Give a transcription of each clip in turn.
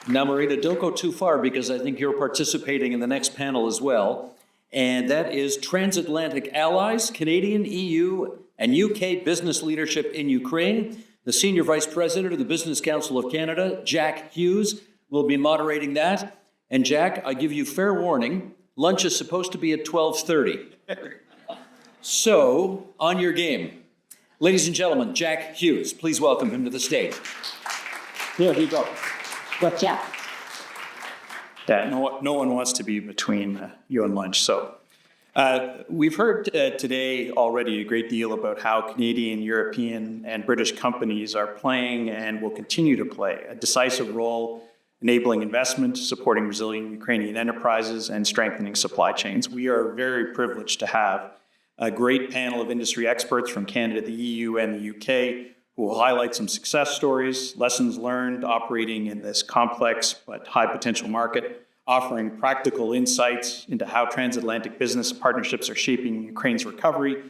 Now, Marina, don't go too far because I think you're participating in the next panel as well. And that is Transatlantic Allies, Canadian, EU, and UK Business Leadership in Ukraine. The Senior Vice President of the Business Council of Canada, Jack Hughes, will be moderating that. And Jack, I give you fair warning, lunch is supposed to be at 12:30. So, on your game. Ladies and gentlemen, Jack Hughes, please welcome him to the stage. Here you go. What's up? Yeah, no one wants to be between you and lunch. So we've heard today already a great deal about how Canadian, European, and British companies are playing and will continue to play a decisive role enabling investment, supporting resilient Ukrainian enterprises, and strengthening supply chains. We are very privileged to have a great panel of industry experts from Canada, the EU, and the UK who will highlight some success stories, lessons learned operating in this complex but high potential market, offering practical insights into how transatlantic business partnerships are shaping Ukraine's recovery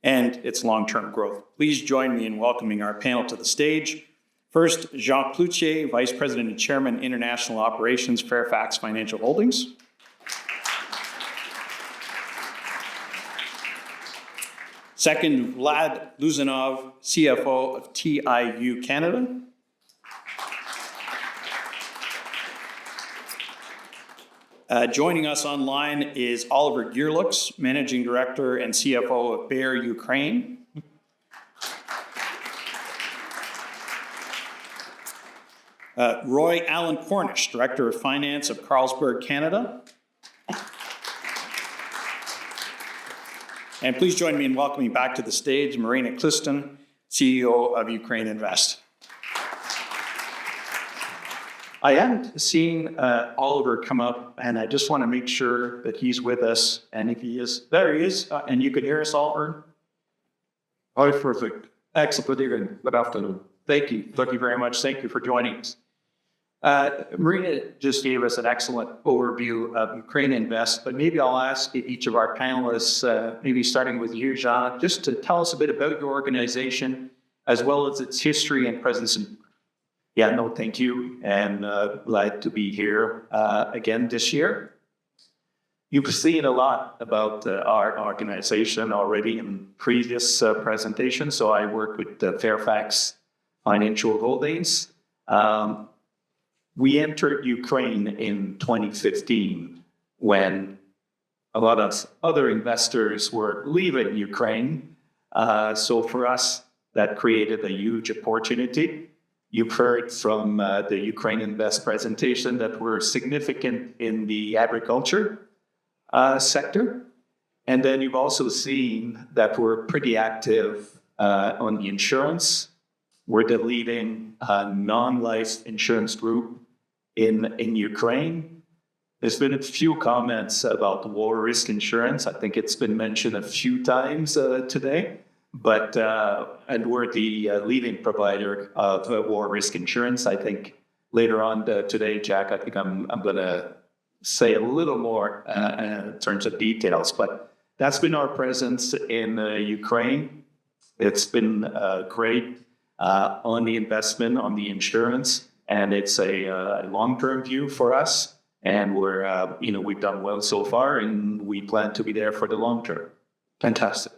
and its long-term growth. Please join me in welcoming our panel to the stage. First, Jean Cloutier, Vice President and Chairman, International Operations, Fairfax Financial Holdings. Second, Vlad Luzanov, CFO of TIU Canada. Joining us online is Oliver Gearlux, Managing Director and CFO of Bayer Ukraine. Roy Allen Cornish, Director of Finance of Carlsberg, Canada. And please join me in welcoming back to the stage Marina Cliston, CEO of Ukraine Invest. I haven't seen Oliver come up, and I just want to make sure that he's with us. And if he is, there he is. And you can hear us, Oliver? Oh, perfect. Excellent. Good afternoon. Thank you. Thank you very much. Thank you for joining us. Marina just gave us an excellent overview of Ukraine Invest, but maybe I'll ask each of our panelists, maybe starting with you, Jean, just to tell us a bit about your organization, as well as its history and presence in. Yeah, no, thank you, and glad to be here again this year. You've seen a lot about our organization already in previous presentations, so I work with Fairfax Financial Holdings. We entered Ukraine in 2015 when a lot of other investors were leaving Ukraine. So for us, that created a huge opportunity. You've heard from the Ukraine Invest presentation that we're significant in the agriculture sector. And then you've also seen that we're pretty active on the insurance. We're the leading non-life insurance group in Ukraine. There's been a few comments about war risk insurance. I think it's been mentioned a few times today. But and we're the leading provider of war risk insurance. I think later on today, Jack, I think I'm going to say a little more in terms of details. But that's been our presence in Ukraine. It's been great on the investment, on the insurance, and it's a long-term view for us. And we're, we've done well so far, and we plan to be there for the long term. Fantastic.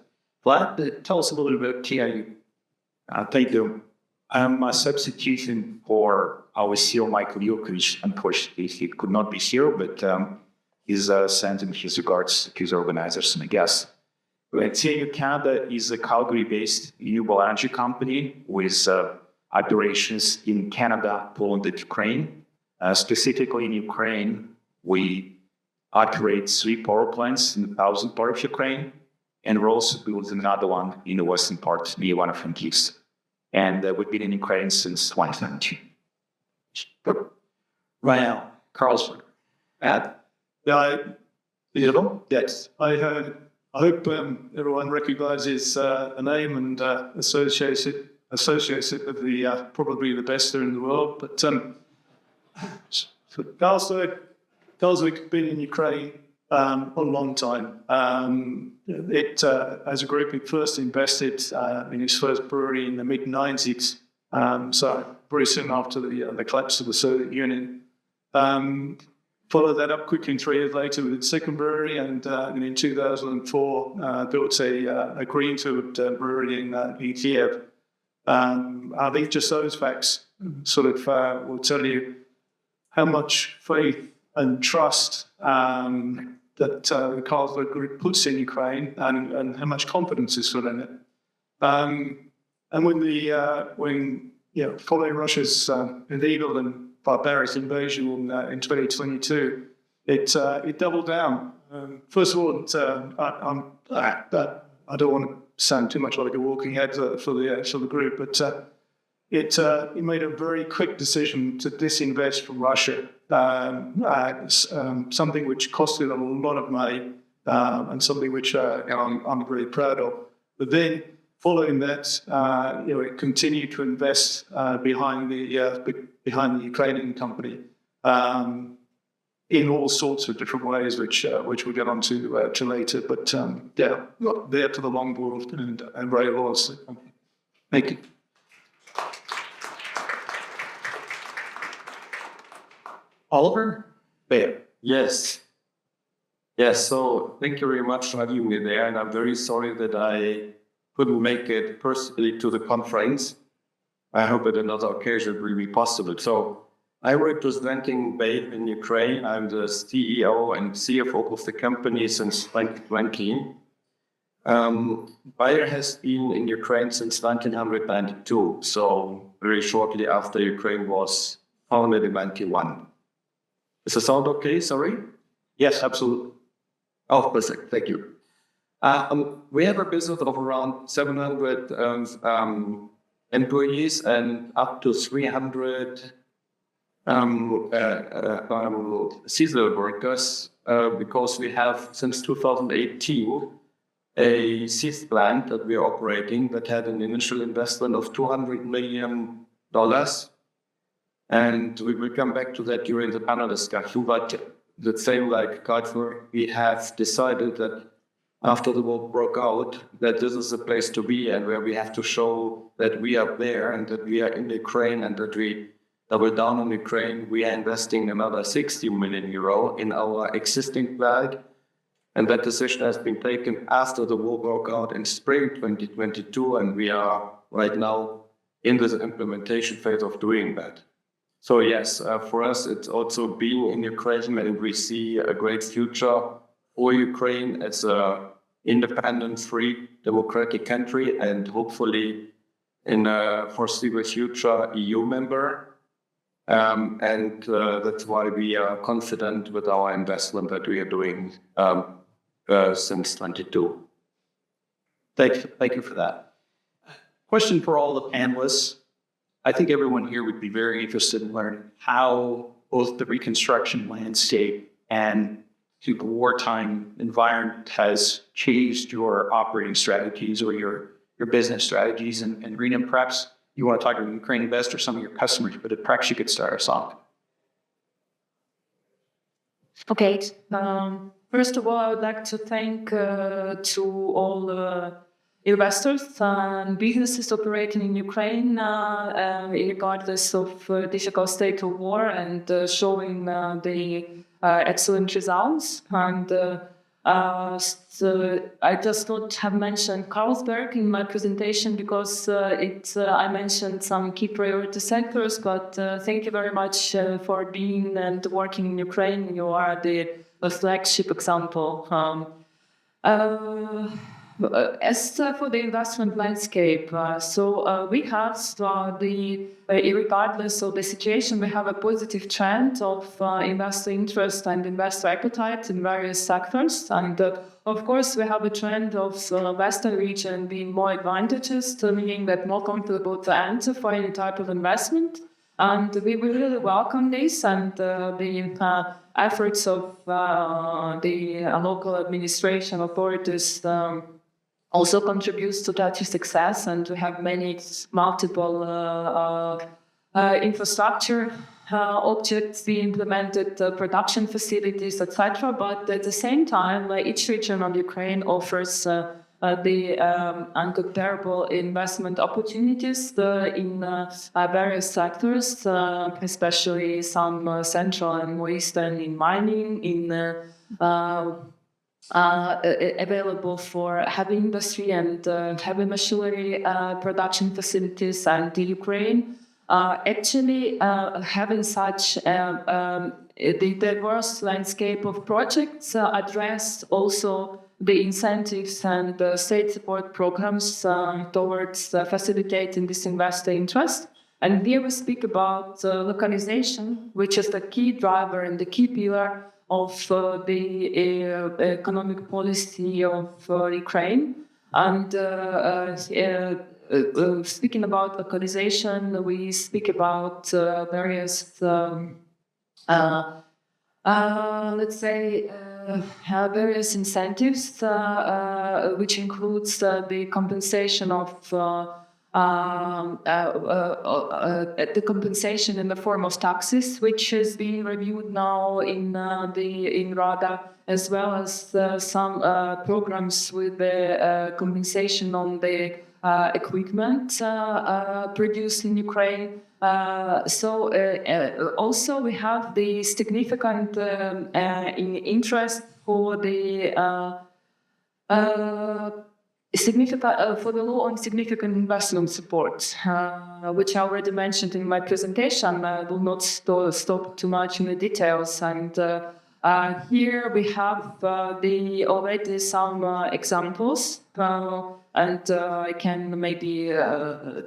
Vlad, tell us a little bit about TIU. Thank you. I'm a substitution for our CEO, Michael Yurkovich. Unfortunately, he could not be here, but he's sending his regards to his organizers and I guess. TIU Canada is a Calgary-based renewable energy company with operations in Canada, Poland, and Ukraine. Specifically in Ukraine, we operate 3 power plants in the southern part of Ukraine, and we're also building another one in the western part, near one of Frankivsk. And we've been in Ukraine since 2017. Right now, Carlsberg. Yes. I hope everyone recognises the name and associates it with the probably the best there in the world. But Carlsberg's been in Ukraine a long time. As a group, it first invested in its first brewery in the mid-90s. So very soon after the collapse of the Soviet Union. Followed that up quickly 3 years later with its second brewery, and in 2004 built a greenfield brewery in Kiev. I think just those facts sort of will tell you how much faith and trust that the Carlsberg Group puts in Ukraine, and how much confidence is still in it. And when following Russia's illegal and barbaric invasion in 2022, it doubled down. First of all, I don't want to sound too much like a walking head for the group, but it made a very quick decision to disinvest from Russia, something which costed a lot of money, and something which I'm very proud of. But then, following that, it continued to invest behind the Ukrainian company in all sorts of different ways, which we'll get on to later. But there for the long haul and very loyal. Thank you. Oliver? Bayer. Yes. Yes, so thank you very much for having me there, and I'm very sorry that I couldn't make it personally to the conference. I hope at another occasion it will be possible. So I'm representing Bayer in Ukraine. I'm the CEO and CFO of the company since 2020. Bayer has been in Ukraine since 1992, so very shortly after Ukraine was founded in 1991. Does the sound okay? Sorry? Yes, absolutely. Oh, perfect. Thank you. We have a business of around 700 employees and up to 300 seasonal workers because we have, since 2018, a seed plant that we are operating that had an initial investment of $200 million. And we will come back to that during the panel discussion. But the same like culture, we have decided that after the war broke out, that this is the place to be and where we have to show that we are there and that we are in Ukraine and that we double down on Ukraine. We are investing another 60 million euro in our existing plant. And that decision has been taken after the war broke out in spring 2022. And we are right now in the implementation phase of doing that. So yes, for us, it's also being in Ukraine, and we see a great future for Ukraine as an independent, free, democratic country, and hopefully in a foreseeable future EU member. And that's why we are confident with our investment that we are doing since 22. Thank you for that. Question for all the panelists. I think everyone here would be very interested in learning how both the reconstruction landscape and the wartime environment has changed your operating strategies or your business strategies. And Rena, perhaps you want to talk to Ukraine investors, some of your customers, but perhaps you could start us off. Okay. First of all, I would like to thank to all investors and businesses operating in Ukraine, regardless of difficult state of war, and showing the excellent results. And so I just not have mentioned Carlsberg in my presentation because I mentioned some key priority sectors. But thank you very much for being and working in Ukraine. You are the flagship example. As for the investment landscape, we have regardless of the situation, we have a positive trend of investor interest and investor appetite in various sectors. And of course, we have a trend of Western region being more advantageous, meaning that more comfortable to enter for any type of investment. And we will really welcome this and the efforts of the local administration authorities also contributes to that success, and we have many multiple infrastructure objects being implemented, production facilities, etc. But at the same time, each region of Ukraine offers the uncomparable investment opportunities in various sectors, especially some central and more eastern in mining, in available for heavy industry and heavy machinery production facilities, and the Ukraine actually having such the diverse landscape of projects address also the incentives and state support programs towards facilitating this investor interest. And here we speak about localization, which is the key driver and the key pillar of the economic policy of Ukraine. And speaking about localization, we speak about various, let's say, various incentives, which includes the compensation of the compensation in the form of taxes, which is being reviewed now in RADA, as well as some programs with the compensation on the equipment produced in Ukraine. Also we have the significant interest for the for the law on significant investment support, which I already mentioned in my presentation. I will not stop too much in the details. And here we have already some examples, and I can maybe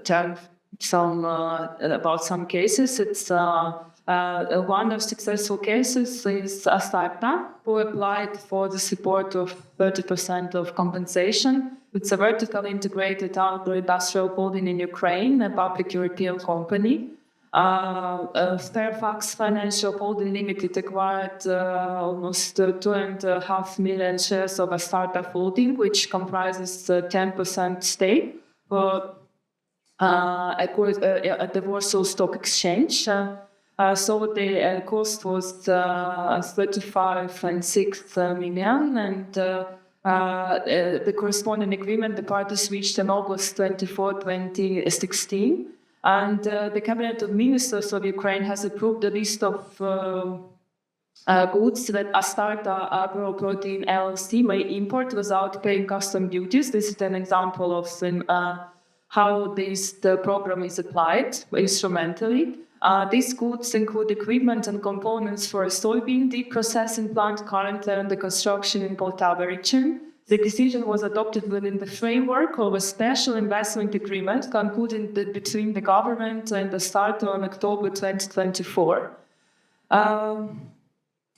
tell some about some cases. It's one of successful cases is a startup who applied for the support of 30% of compensation. It's a vertically integrated agro-industrial holding in Ukraine, a public European company. Fairfax Financial Holding Limited acquired almost 2.5 million shares of a startup holding, which comprises 10% stake at the Warsaw Stock Exchange. So the cost was 35.6 million, and the corresponding agreement the parties reached in August 24, 2016. And the Cabinet of Ministers of Ukraine has approved a list of goods that Astarta Agro-Protein LLC may import without paying custom duties. This is an example of how the program is applied instrumentally. These goods include equipment and components for a soybean deep processing plant currently under construction in Poltava region. The decision was adopted within the framework of a special investment agreement concluded between the government and the start on October 2024.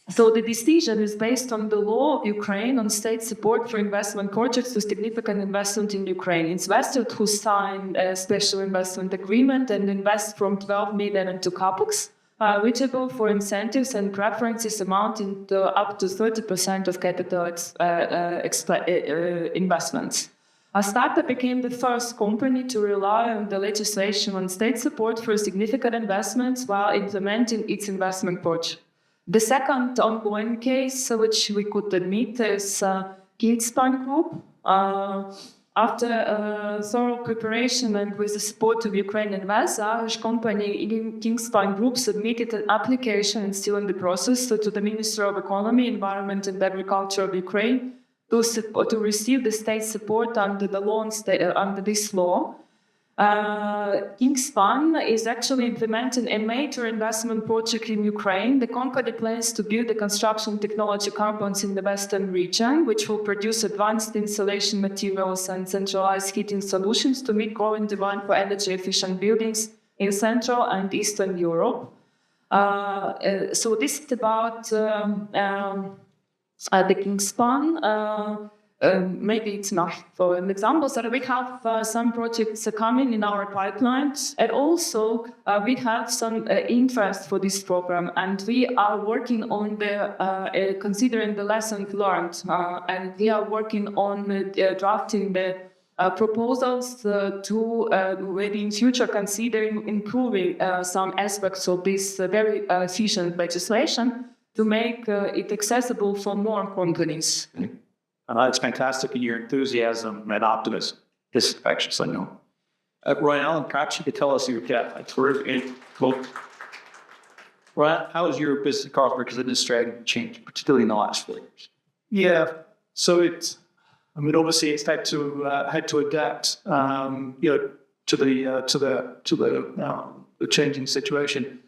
So the decision is based on the law of Ukraine on state support for investment projects with significant investment in Ukraine. Investors who sign a special investment agreement and invest from 12 million into CAPEX are eligible for incentives and preferences amounting to up to 30% of capital investments. Astarta became the first company to rely on the legislation on state support for significant investments while implementing its investment project. The second ongoing case, which we could admit, is Kingspan Group. After thorough preparation and with the support of Ukraine Invest, Irish company Kingspan Group submitted an application, and still in the process, to the Ministry of Economy, Environment and Agriculture of Ukraine to receive the state support under the law under this law. Kingspan is actually implementing a major investment project in Ukraine. The company plans to build the construction technology compounds in the western region, which will produce advanced insulation materials and centralized heating solutions to meet growing demand for energy-efficient buildings in Central and Eastern Europe. So this is about the Kingspan. Maybe it's not for an example. So we have some projects coming in our pipelines, and also we have some interest for this program, and we are working on considering the lessons learned, and we are working on drafting the proposals to maybe in future considering improving some aspects of this very efficient legislation to make it accessible for more companies. And that's fantastic in your enthusiasm and optimism. This is infectious, I know. Ryan Allen, perhaps you could tell us your career in quote. Ryan, how has your business because of this strategy changed, particularly in the last 4 years? Yeah, so obviously it's had to adapt, to the changing situation.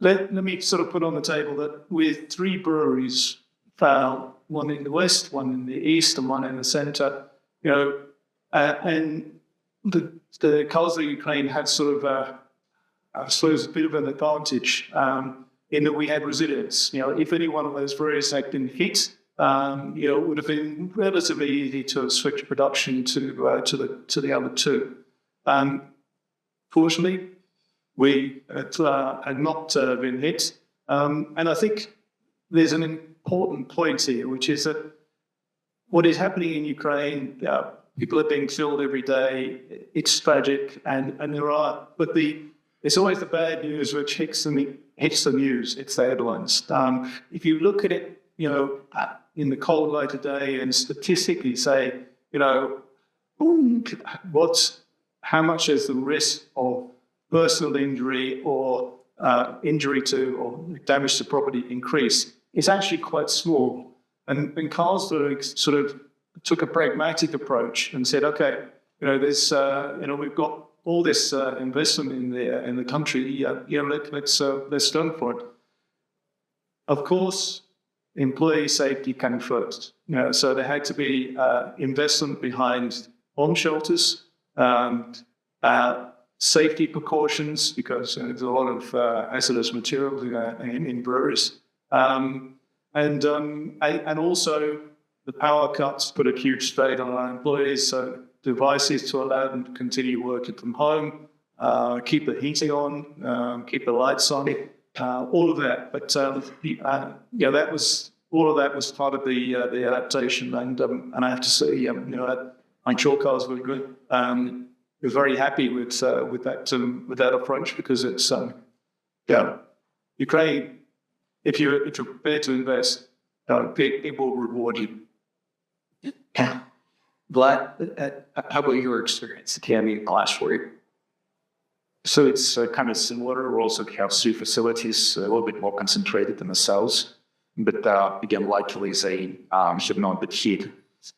Let me sort of put on the table that with 3 breweries, one in the west, one in the east, and one in the centre, and the Colours of Ukraine had sort of, I suppose, a bit of an advantage in that we had resilience. If any one of those breweries had been hit, it would have been relatively easy to switch production to the other 2. Fortunately, we had not been hit, and I think there's an important point here, which is that what is happening in Ukraine, people are being killed every day. It's tragic, and but it's always the bad news which hits the news. It's the headlines. If you look at it, in the cold light of day, and statistically say, how much is the risk of personal injury or injury to or damage to property increase? It's actually quite small. And Carlsberg sort of took a pragmatic approach and said, okay, there's we've got all this investment in the country. Let's go for it. Of course, employee safety came first. So there had to be investment behind bomb shelters, safety precautions, because there's a lot of hazardous materials in breweries, and also the power cuts put a huge strain on our employees. So devices to allow them to continue working from home, keep the heating on, keep the lights on, all of that. But that was all of that was part of the adaptation. And I have to say, I'm sure Carl's very good. We're very happy with that approach, because it's Ukraine. If you're prepared to invest, it will reward you. Vlad, how about your experience at TME in the last 4 years? So it's kind of similar. We also have 3 facilities, a little bit more concentrated in the south. But again, luckily they should not be hit.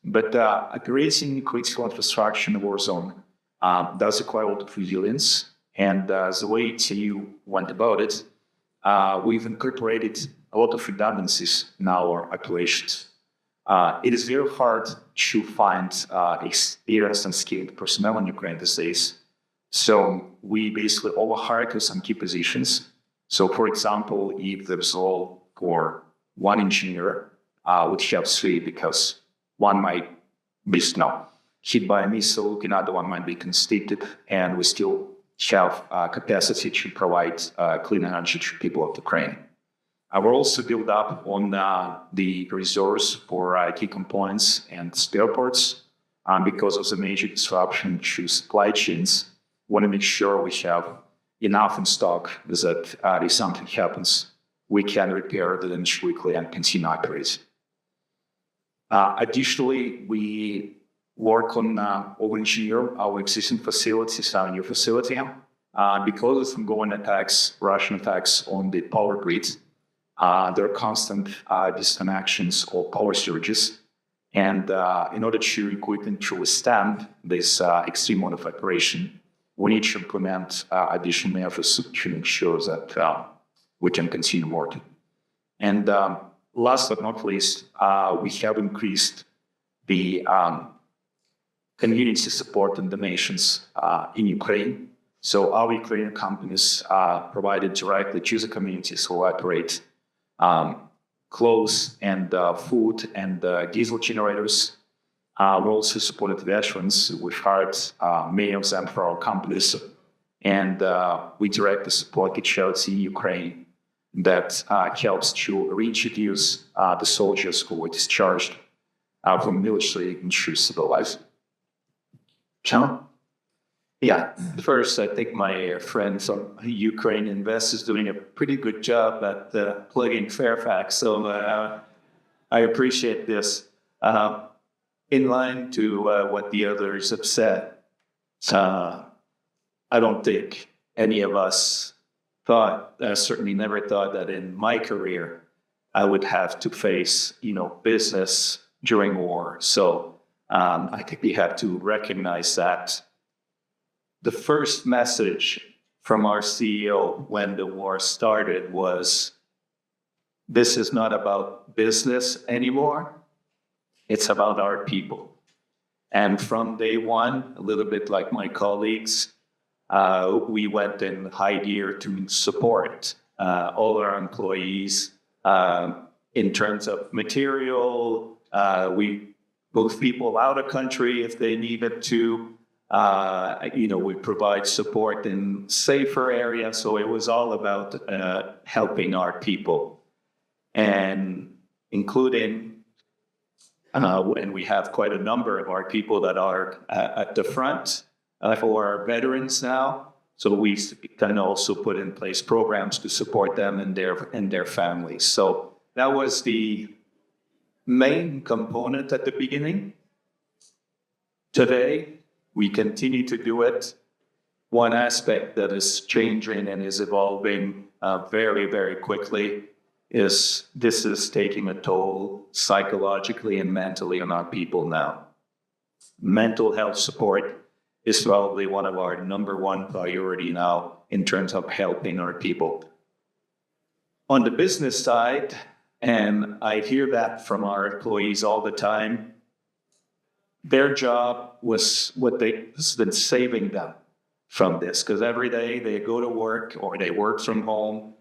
But operating critical infrastructure in the war zone does require a lot of resilience. And the way TU went about it, we've incorporated a lot of redundancies in our operations. It is very hard to find experienced and skilled personnel in Ukraine these days. So we basically overhired to some key positions. So for example, if there's a role for 1 engineer, we'd have 3, because one might be hit by a missile, another one might be conscripted, and we still have capacity to provide clean energy to people of Ukraine. We're also built up on the resource for key components and spare parts. Because of the major disruption to supply chains, we want to make sure we have enough in stock that if something happens, we can repair the damage quickly and continue operating. Additionally, we work on over-engineer our existing facilities, our new facility, because of ongoing attacks, Russian attacks on the power grid. There are constant disconnections or power surges. And in order to equip and to withstand this extreme mode of operation, we need to implement additional measures to make sure that we can continue working. And last but not least, we have increased the community support and donations in Ukraine. So our Ukrainian companies provided directly to the communities who operate clothes and food and diesel generators. We also supported veterans. We've hired many of them for our companies, and we directly support the charity in Ukraine that helps to reintroduce the soldiers who were discharged from military into civil life. Sean? Yeah, first, I think my friends on Ukraine Invest is doing a pretty good job at plugging Fairfax, so I appreciate this. in line to what the others have said. I don't think any of us thought, certainly never thought that in my career, I would have to face, business during war. So I think we have to recognize that. The first message from our CEO when the war started was, this is not about business anymore. It's about our people. And from day one, a little bit like my colleagues, we went in high gear to support all our employees in terms of material. We moved people out of country if they needed to. We provide support in safer areas. So it was all about helping our people, and including, and we have quite a number of our people that are at the front for our veterans now. So we can also put in place programs to support them and their families. So that was the main component at the beginning. Today, we continue to do it. One aspect that is changing and is evolving very, very quickly is this is taking a toll psychologically and mentally on our people now. Mental health support is probably one of our number one priority now in terms of helping our people. On the business side, and I hear that from our employees all the time, their job was what has been saving them from this, because every day they go to work or they work from home.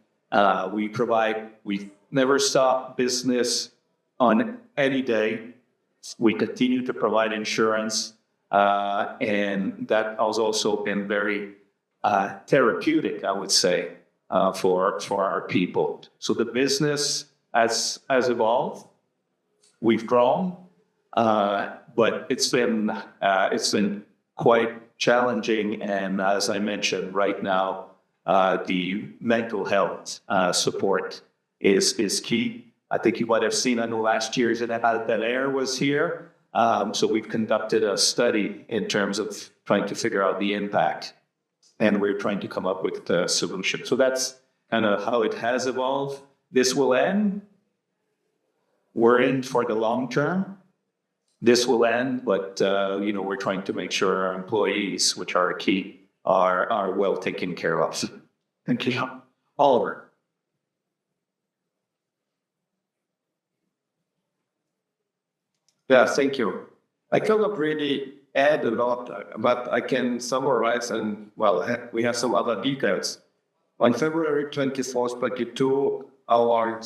We never stop business on any day. We continue to provide insurance, and that has also been very therapeutic, I would say, for our people. So the business has evolved. We've grown. But it's been quite challenging, and as I mentioned, right now, the mental health support is key. I think you might have seen, I know last year that Air was here, so we've conducted a study in terms of trying to figure out the impact, and we're trying to come up with a solution. So that's kind of how it has evolved. This will end. We're in for the long term. This will end, but we're trying to make sure our employees, which are key, are well taken care of. Thank you. Oliver. Yeah, thank you. I cannot really add a lot, but I can summarize, and we have some other details. On February 24th, 2022, our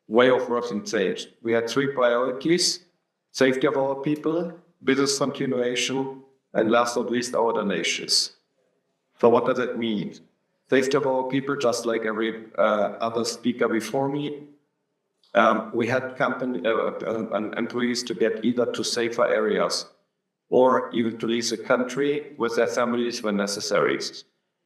way of working changed. We had three priorities: safety of our people, business continuation, and last but not least, our donations. So what does it mean? Safety of our people, just like every other speaker before me. We had employees to get either to safer areas or even to leave the country with their families when necessary.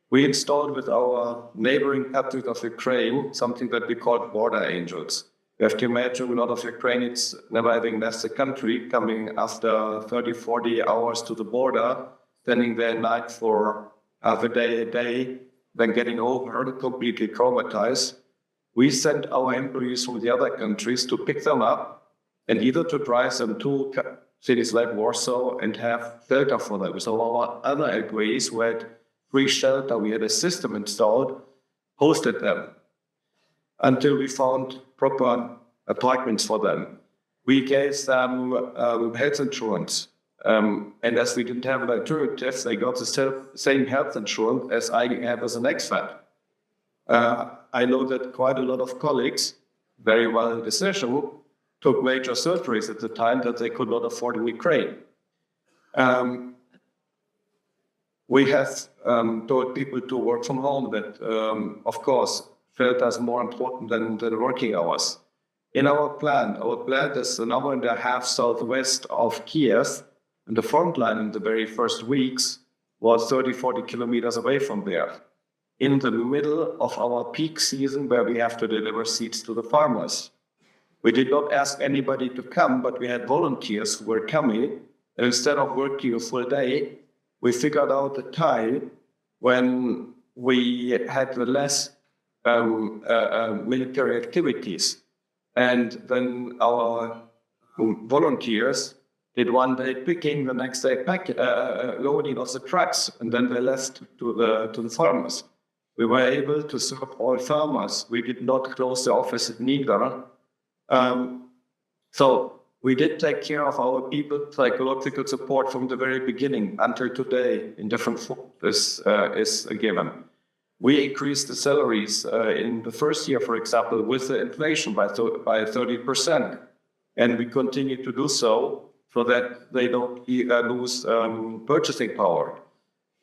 We installed with our neighboring countries of Ukraine something that we call border angels. You have to imagine a lot of Ukrainians never having left the country, coming after 30, 40 hours to the border, standing there at night for half a day, then getting over, completely traumatized. We sent our employees from the other countries to pick them up and either to drive them to cities like Warsaw and have shelter for them. So our other employees who had free shelter, we had a system installed, hosted them until we found proper apartments for them. We gave them health insurance. And as we didn't have an alternative, they got the same health insurance as I have as an expat. I know that quite a lot of colleagues, very well in decision, took major surgeries at the time that they could not afford in Ukraine. We have told people to work from home that, of course, felt as more important than working hours. In our plant is an hour and a half southwest of Kiev, and the front line in the very first weeks was 30, 40 kilometers away from there, in the middle of our peak season where we have to deliver seeds to the farmers. We did not ask anybody to come, but we had volunteers who were coming. And instead of working a full day, we figured out a time when we had the less military activities. And then our volunteers did one day picking, the next day loading of the trucks, and then they left to the farmers. We were able to serve all farmers. We did not close the office neither. So we did take care of our people, psychological support from the very beginning until today in different forms is a given. We increased the salaries in the first year, for example, with the inflation by 30%. And we continue to do so that they don't lose purchasing power.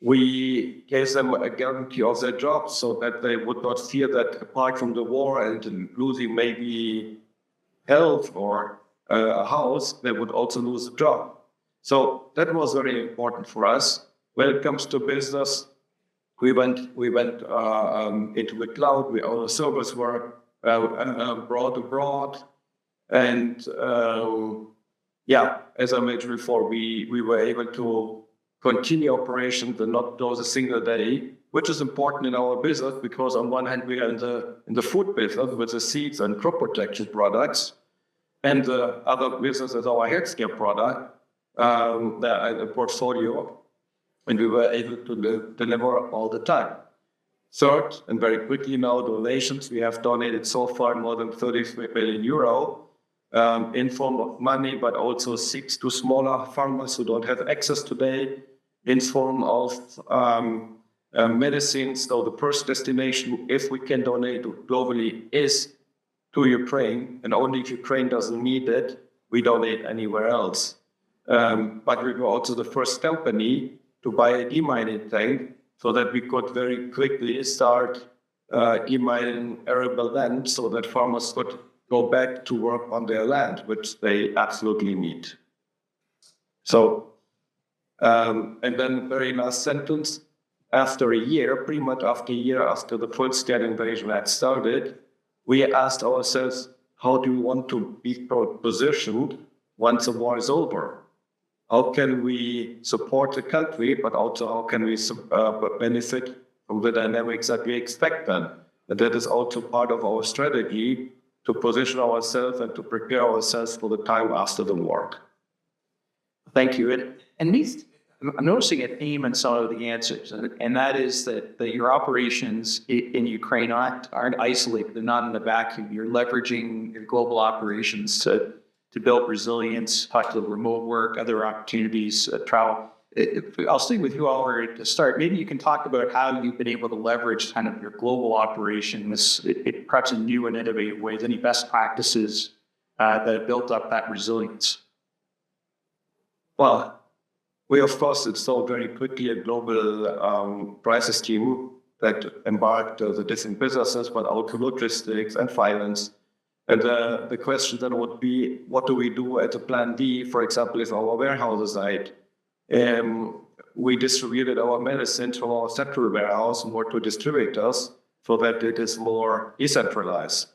We gave them a guarantee of their jobs so that they would not fear that apart from the war and losing maybe health or a house, they would also lose a job. So that was very important for us. When it comes to business, we went into the cloud. Our servers were brought abroad. And as I mentioned before, we were able to continue operations and not close a single day, which is important in our business because on one hand we are in the food business with the seeds and crop protection products, and the other business is our healthcare product, the portfolio, and we were able to deliver all the time. Third, and very quickly now, donations. We have donated so far more than 33 million euro in form of money, but also seeds to smaller farmers who don't have access today, in form of medicines. So the first destination, if we can donate globally, is to Ukraine, and only if Ukraine doesn't need it, we donate anywhere else. But we were also the first company to buy a demining tank so that we could very quickly start demining arable land so that farmers could go back to work on their land, which they absolutely need. So, and then very last sentence, after a year, pretty much after a year after the full-scale invasion had started, we asked ourselves, how do we want to be positioned once the war is over? How can we support the country, but also how can we benefit from the dynamics that we expect then? And that is also part of our strategy to position ourselves and to prepare ourselves for the time after the war. Thank you. And these, I'm noticing a theme in some of the answers, and that is that your operations in Ukraine aren't isolated. They're not in a vacuum. You're leveraging your global operations to build resilience, talk to remote work, other opportunities, travel. I'll stay with you, Oliver, to start. Maybe you can talk about how you've been able to leverage kind of your global operations, perhaps in new and innovative ways, any best practices that have built up that resilience. Well, we, of course, installed very quickly a global crisis team that embarked the different businesses, but also logistics and finance. And the question then would be, what do we do at a plan B, for example, if our warehouses died? We distributed our medicines from our central warehouse more to distributors so that it is more decentralized.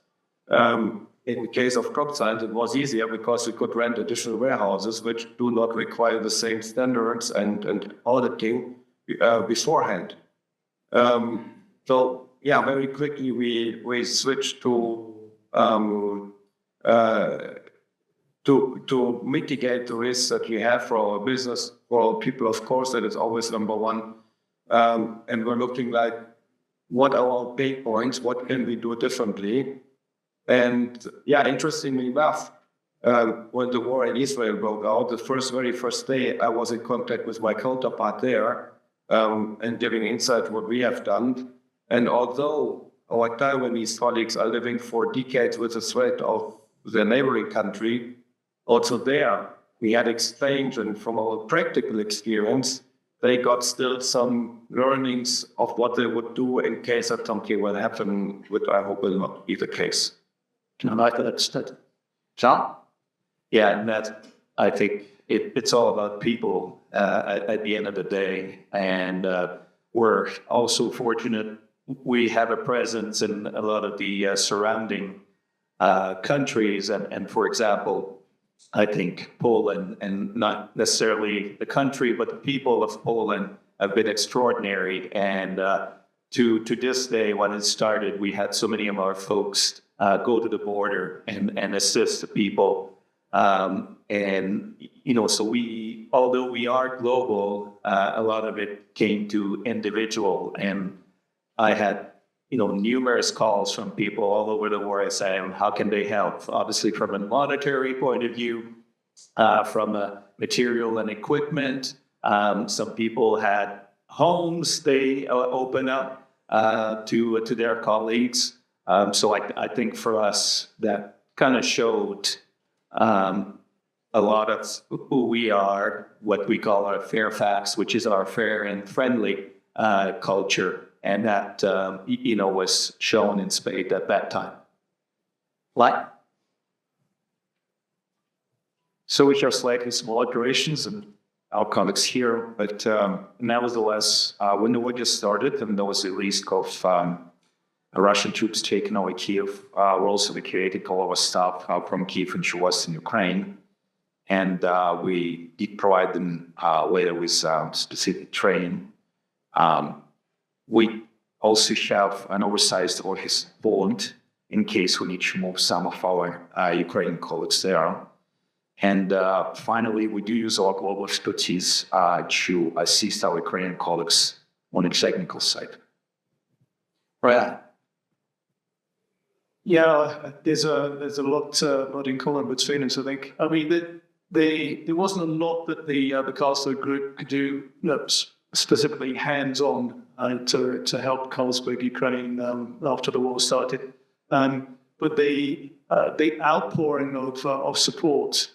In the case of crop science, it was easier because we could rent additional warehouses which do not require the same standards and auditing beforehand. So yeah, very quickly we switched to mitigate the risks that we have for our business, for our people, of course, that is always number one. And we're looking like, what are our pain points? What can we do differently? And yeah, interestingly enough, when the war in Israel broke out, the very first day, I was in contact with my counterpart there and giving insight what we have done. And although our Taiwanese colleagues are living for decades with the threat of their neighboring country, also there we had exchange, and from our practical experience, they got still some learnings of what they would do in case that something will happen, which I hope will not be the case. John? Yeah, and I think it's all about people at the end of the day. And we're also fortunate we have a presence in a lot of the surrounding countries. And for example, I think Poland, and not necessarily the country, but the people of Poland have been extraordinary. And to this day, when it started, we had so many of our folks go to the border and assist the people. And, you know, so although we are global, a lot of it came to individual. And I had, you know, numerous calls from people all over the world saying, how can they help? Obviously, from a monetary point of view, from a material and equipment. Some people had homes they open up to their colleagues. So I think for us, that kind of showed a lot of who we are, what we call our Fairfax, which is our fair and friendly culture. And that, you know, was shown in spades at that time. Like, So we have slightly small operations and our colleagues here, but nevertheless, when the war just started and there was the risk of Russian troops taking over Kiev, we also evacuated all of our staff from Kiev into Western Ukraine. And we did provide them later with specific training. We also have an oversized office in Poland in case we need to move some of our Ukrainian colleagues there. And finally, we do use our global expertise to assist our Ukrainian colleagues on the technical side. right. Yeah, there's a lot in common between us, I think. I mean, there wasn't a lot that the Carlsberg Group could do specifically hands-on to help Carlsberg Ukraine after the war started. But the outpouring of support,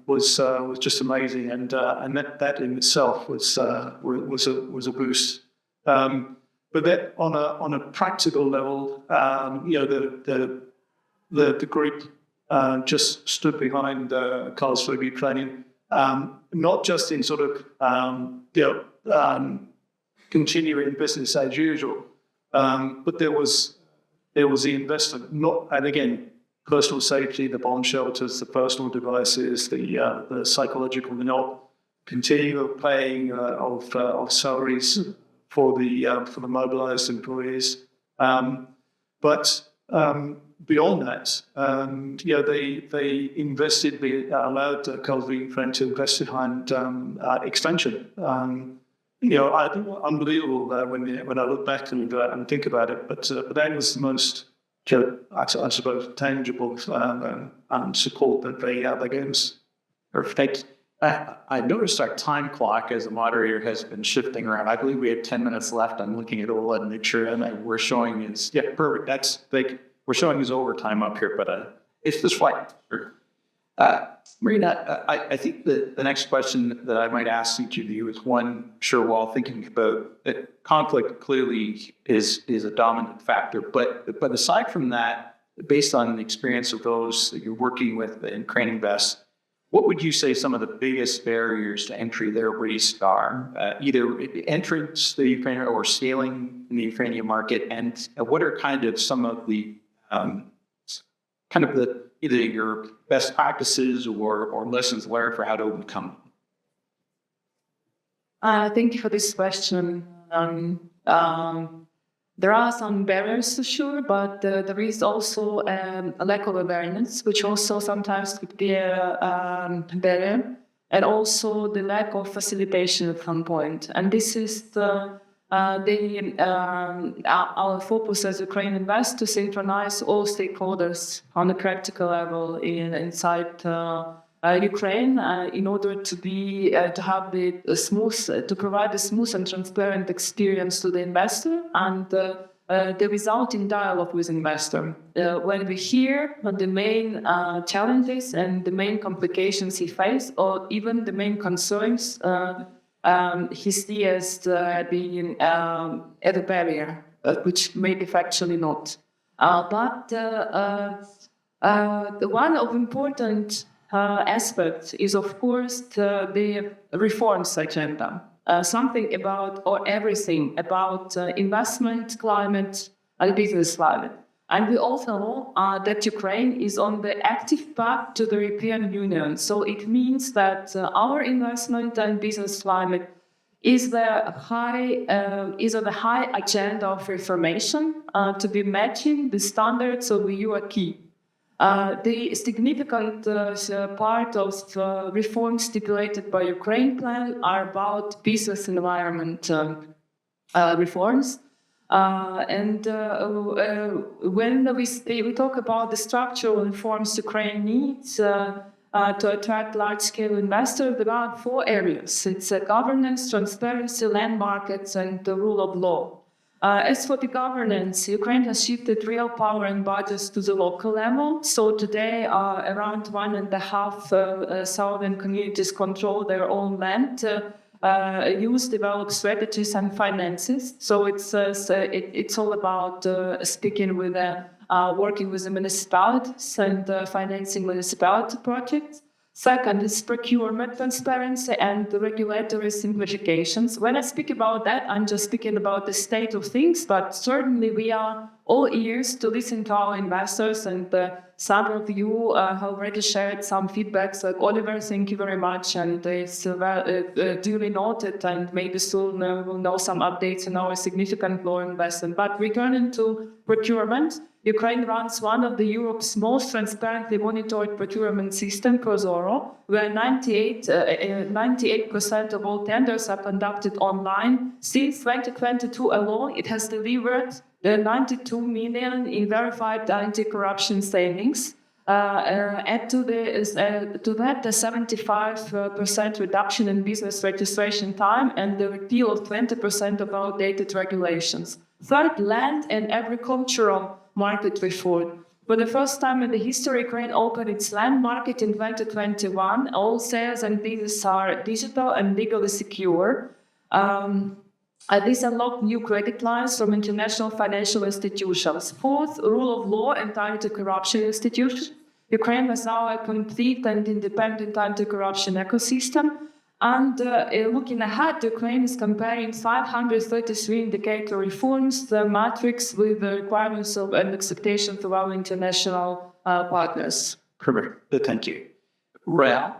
was just amazing, and that in itself was a boost. But that on a practical level, the group just stood behind Carlsberg Ukrainian, not just in sort of continuing business as usual, but there was the investment, and again, personal safety, the bomb shelters, the personal devices, the psychological help, continual paying of salaries for the mobilized employees. But beyond that, they invested, they allowed Carlsberg Ukraine to invest behind expansion. I think unbelievable when I look back and think about it. But that was the most, I suppose, tangible support that they gave us. Perfect. I noticed our time clock as a moderator has been shifting around. I believe we have 10 minutes left. I'm looking at Ola and make sure we're showing is, yeah, perfect. That's like, we're showing his overtime up here, but it's just fine. Marina, I think the next question that I might ask each of you is one, sure, while thinking about it, conflict clearly is a dominant factor, but aside from that, based on the experience of those that you're working with in Crane Invest, what would you say some of the biggest barriers to entry there really are? Either entrance to the Ukraine or scaling in the Ukrainian market, and what are kind of some of the either your best practices or lessons learned for how to overcome? Thank you for this question. There are some barriers for sure, but there is also a lack of awareness, which also sometimes could be a barrier, and also the lack of facilitation at some point. And this is our focus as Ukraine Invest to synchronize all stakeholders on a practical level inside Ukraine in order to have to provide a smooth and transparent experience to the investor and the resulting dialogue with investor. When we hear the main challenges and the main complications he faces, or even the main concerns he sees as being at a barrier, which may be factually not. But the one of important aspect is, of course, the reforms agenda. Something about, or everything about investment, climate, and business climate. And we also know that Ukraine is on the active path to the European Union. So it means that our investment and business climate is on the high agenda of reformation to be matching the standards of EU acquis. The significant part of reforms stipulated by Ukraine plan are about business environment reforms. When we talk about the structural reforms Ukraine needs to attract large-scale investors, there are 4 areas. It's governance, transparency, land markets, and the rule of law. As for the governance, Ukraine has shifted real power and budgets to the local level. So today, around 1,500 communities control their own land, use, develop strategies and finances. So it's all about speaking with, working with the municipalities and financing municipality projects. Second is procurement transparency and regulatory simplifications. When I speak about that, I'm just speaking about the state of things, but certainly we are all ears to listen to our investors, and some of you have already shared some feedbacks. Like Oliver, thank you very much, and it's duly noted, and maybe soon we'll know some updates on our significant law investment. But returning to procurement, Ukraine runs one of the Europe's most transparently monitored procurement system, ProZorro, where 98% of all tenders are conducted online. Since 2022 alone, it has delivered 92 million in verified anti-corruption savings. Add to that the 75% reduction in business registration time and the repeal of 20% of outdated regulations. Third, land and agricultural market reform. For the first time in the history, Ukraine opened its land market in 2021. All sales and business are digital and legally secure. This unlocked new credit lines from international financial institutions. Fourth, rule of law and anti-corruption institutions. Ukraine has now a complete and independent anti-corruption ecosystem. And looking ahead, Ukraine is comparing 533 indicator reforms, the matrix with the requirements of and expectations of our international partners. Perfect. Thank you. Rael,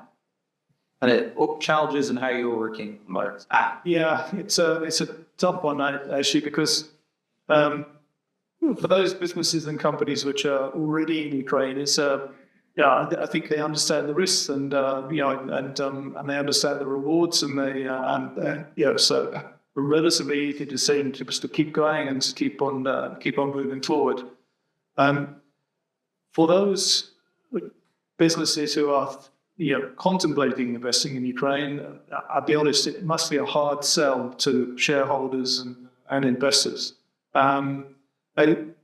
what challenges and how you're working? Yeah, it's a tough one actually, because for those businesses and companies which are already in Ukraine, it's I think they understand the risks and they understand the rewards, and so relatively easy decision just to keep going and to keep on moving forward. For those businesses who are contemplating investing in Ukraine, I'll be honest, it must be a hard sell to shareholders and investors. And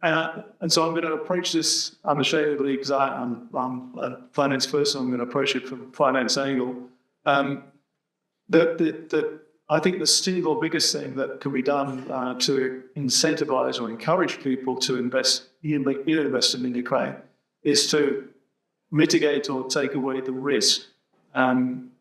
so I'm going to approach this unashamedly, because I'm a finance person. I'm going to approach it from a finance angle. I think the single biggest thing that can be done to incentivize or encourage people to invest in Ukraine is to mitigate or take away the risk. And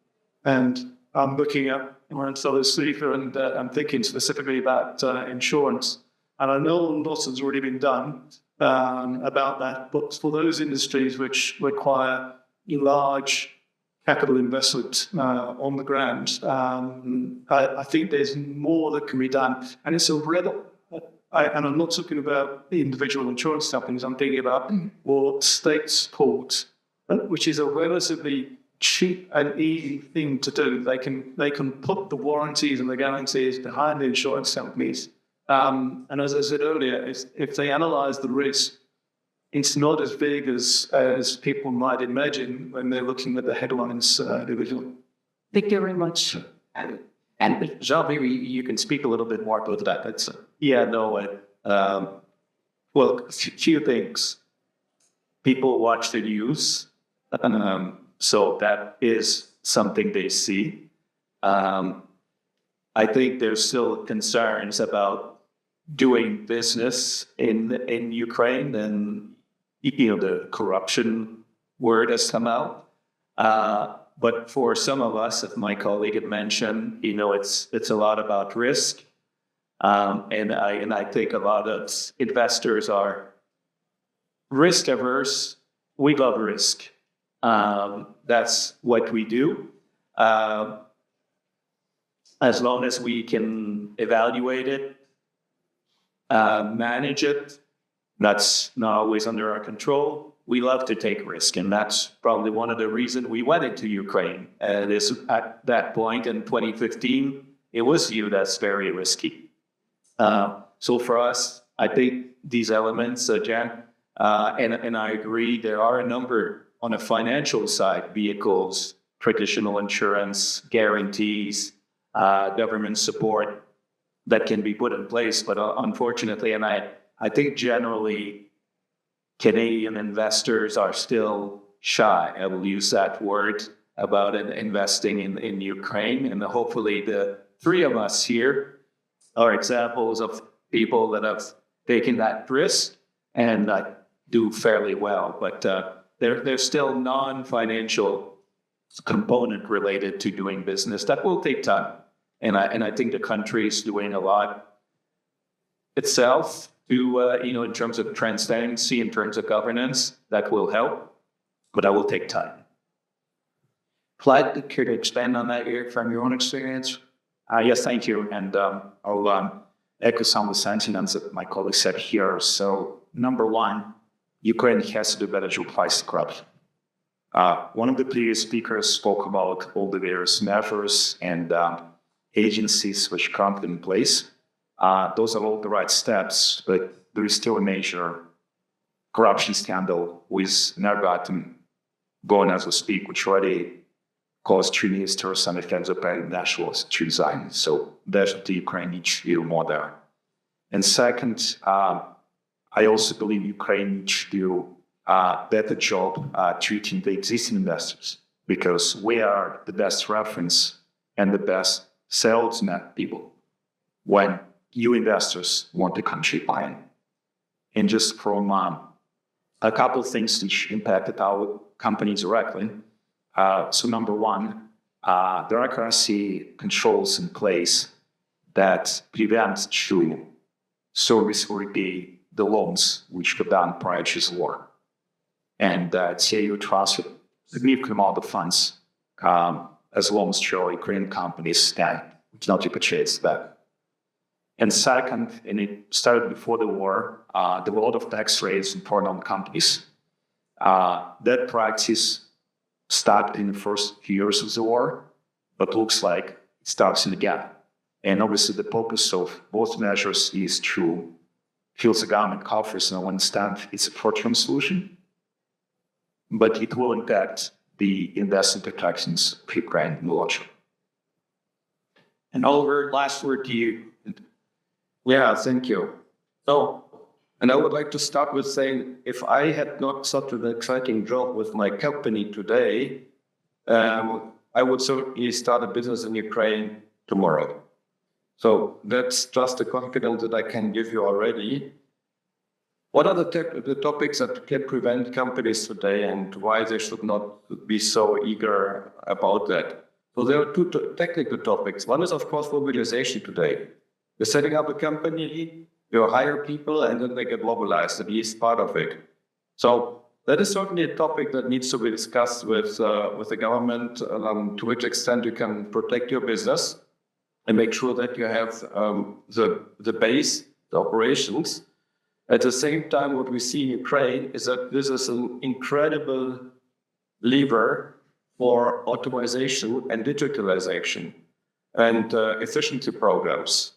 I'm looking at and I'm thinking specifically about insurance. And I know a lot has already been done about that, but for those industries which require large capital investment on the ground, I think there's more that can be done. And it's and I'm not talking about the individual insurance companies. I'm thinking about more state support, which is a relatively cheap and easy thing to do. They can put the warranties and the guarantees behind the insurance companies. And as I said earlier, if they analyze the risk, it's not as big as people might imagine when they're looking at the headlines individually. Thank you very much. And Jean, maybe you can speak a little bit more about that. Well, a few things. People watch the news, so that is something they see. I think there's still concerns about doing business in Ukraine, and the corruption word has come out. But for some of us, as my colleague had mentioned, it's a lot about risk, and I think a lot of investors are risk averse. We love risk. That's what we do. As long as we can evaluate it, manage it, that's not always under our control. We love to take risk, and that's probably one of the reasons we went into Ukraine. At that point in 2015, it was viewed as very risky. So for us, I think these elements, Jan, and I agree, there are a number on the financial side, vehicles, traditional insurance, guarantees, government support that can be put in place. But unfortunately, and I think generally Canadian investors are still shy, I will use that word, about investing in Ukraine. And hopefully the three of us here are examples of people that have taken that risk and do fairly well. But there's still non-financial component related to doing business that will take time. And I think the country is doing a lot itself to, in terms of transparency, in terms of governance, that will help, but that will take time. Vlad, care to expand on that here from your own experience? Yes, thank you. And I'll echo some of the sentiments that my colleague said here. So, number one, Ukraine has to do better to fight corruption. One of the previous speakers spoke about all the various measures and agencies which come in place. Those are all the right steps, but there is still a major corruption scandal with Nargatin going as we speak, which already caused two ministers and defense of nationals to resign. So that's what the Ukraine needs to do more there. And second, I also believe Ukraine needs to do a better job treating the existing investors, because we are the best reference and the best salesman people when new investors want the country buying. And just from a couple of things which impacted our company directly. So number one, there are currency controls in place that prevent to service or repay the loans which were done prior to the war. And CAU transferred a significant amount of funds as loans to Ukrainian companies that cannot repurchase that. And second, and it started before the war, there were a lot of tax rates in foreign companies. That practice started in the first few years of the war, but looks like it starts in the gap. And obviously the purpose of both measures is to fill the government coffers, and I understand it's a short-term solution, but it will impact the investment protections of Ukraine in the long term. And Oliver, last word to you. Yeah, thank you. So, and I would like to start with saying, if I had not such an exciting job with my company today, I would certainly start a business in Ukraine tomorrow. So that's just the confidence that I can give you already. What are the topics that can prevent companies today, and why they should not be so eager about that? So there are two technical topics. One is, of course, mobilization today. You're setting up a company, you hire people, and then they get mobilized, at least part of it. So that is certainly a topic that needs to be discussed with the government, to which extent you can protect your business and make sure that you have the base, the operations. At the same time, what we see in Ukraine is that this is an incredible lever for automation and digitalization and efficiency programs.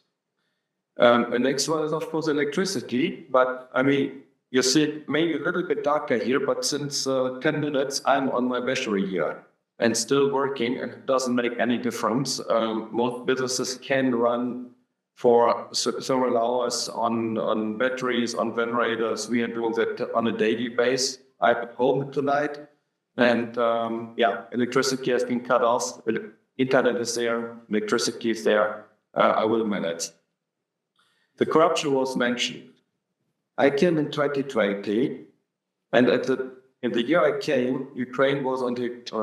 The next one is, of course, electricity. But I mean, you see it maybe a little bit darker here, but since 10 minutes, I'm on my battery here and still working, and it doesn't make any difference. Most businesses can run for several hours on batteries, on generators. We are doing that on a daily basis. I'm at home tonight, and electricity has been cut off. Internet is there, electricity is there. I will manage. The corruption was mentioned. I came in 2020, and in the year I came, Ukraine was on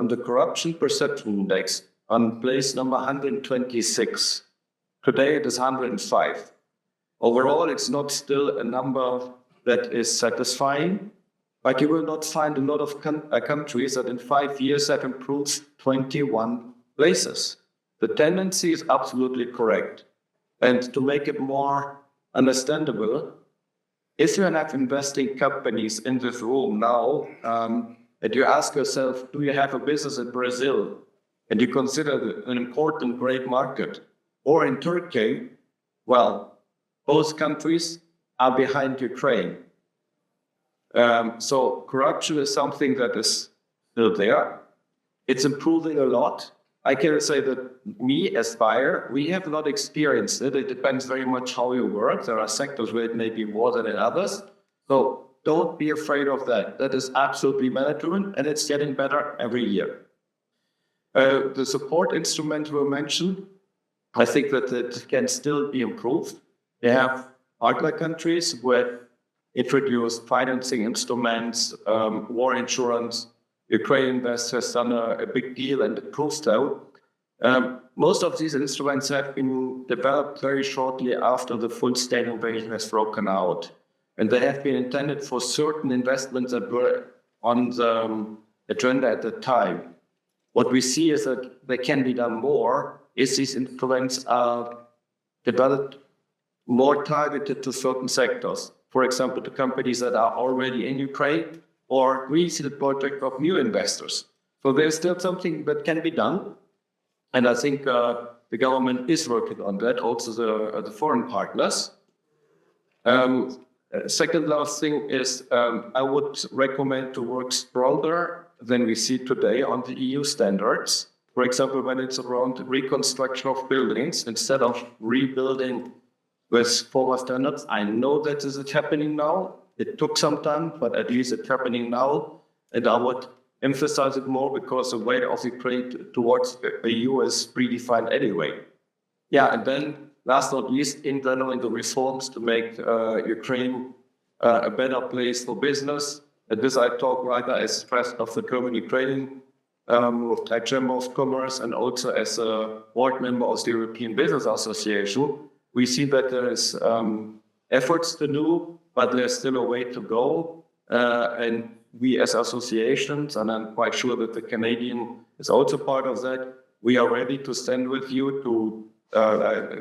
the corruption perception index on place number 126. Today it is 105. Overall, it's not still a number that is satisfying, but you will not find a lot of countries that in 5 years have improved 21 places. The tendency is absolutely correct. And to make it more understandable, if you have investing companies in this room now, and you ask yourself, do you have a business in Brazil, and you consider it an important, great market, or in Turkey, well, both countries are behind Ukraine. So corruption is something that is still there. It's improving a lot. I can say that me as buyer, we have not experienced it. It depends very much how you work. There are sectors where it may be more than in others. So don't be afraid of that. That is absolutely management, and it's getting better every year. The support instrument we mentioned, I think that it can still be improved. They have other countries where introduced financing instruments, war insurance. Ukraine Invest has done a big deal and improved out. Most of these instruments have been developed very shortly after the full state invasion has broken out. And they have been intended for certain investments that were on the agenda at the time. What we see is that there can be done more if these instruments are developed more targeted to certain sectors. For example, to companies that are already in Ukraine or greenfield project of new investors. So there's still something that can be done. And I think the government is working on that, also the foreign partners. Second last thing is I would recommend to work stronger than we see today on the EU standards. For example, when it's around reconstruction of buildings, instead of rebuilding with former standards. I know that this is happening now. It took some time, but at least it's happening now. And I would emphasize it more because the way of Ukraine towards the EU is predefined anyway. Yeah, and then last but not least, in general, in the reforms to make Ukraine a better place for business. And this I talk rather as president of the German-Ukrainian Chamber of Commerce and also as a board member of the European Business Association. We see that there is efforts to do, but there's still a way to go. And we as associations, and I'm quite sure that the Canadian is also part of that, we are ready to stand with you to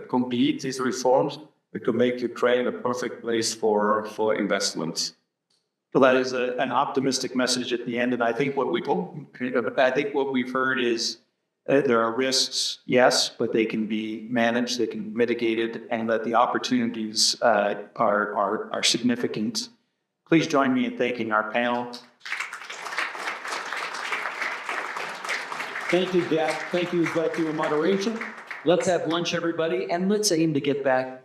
complete these reforms and to make Ukraine a perfect place for investments. Well, that is an optimistic message at the end, and I think what we've heard is there are risks, yes, but they can be managed, they can be mitigated, and that the opportunities are significant. Please join me in thanking our panel. Thank you, Jack. Thank you, Executive Moderation. Let's have lunch, everybody, and let's aim to get back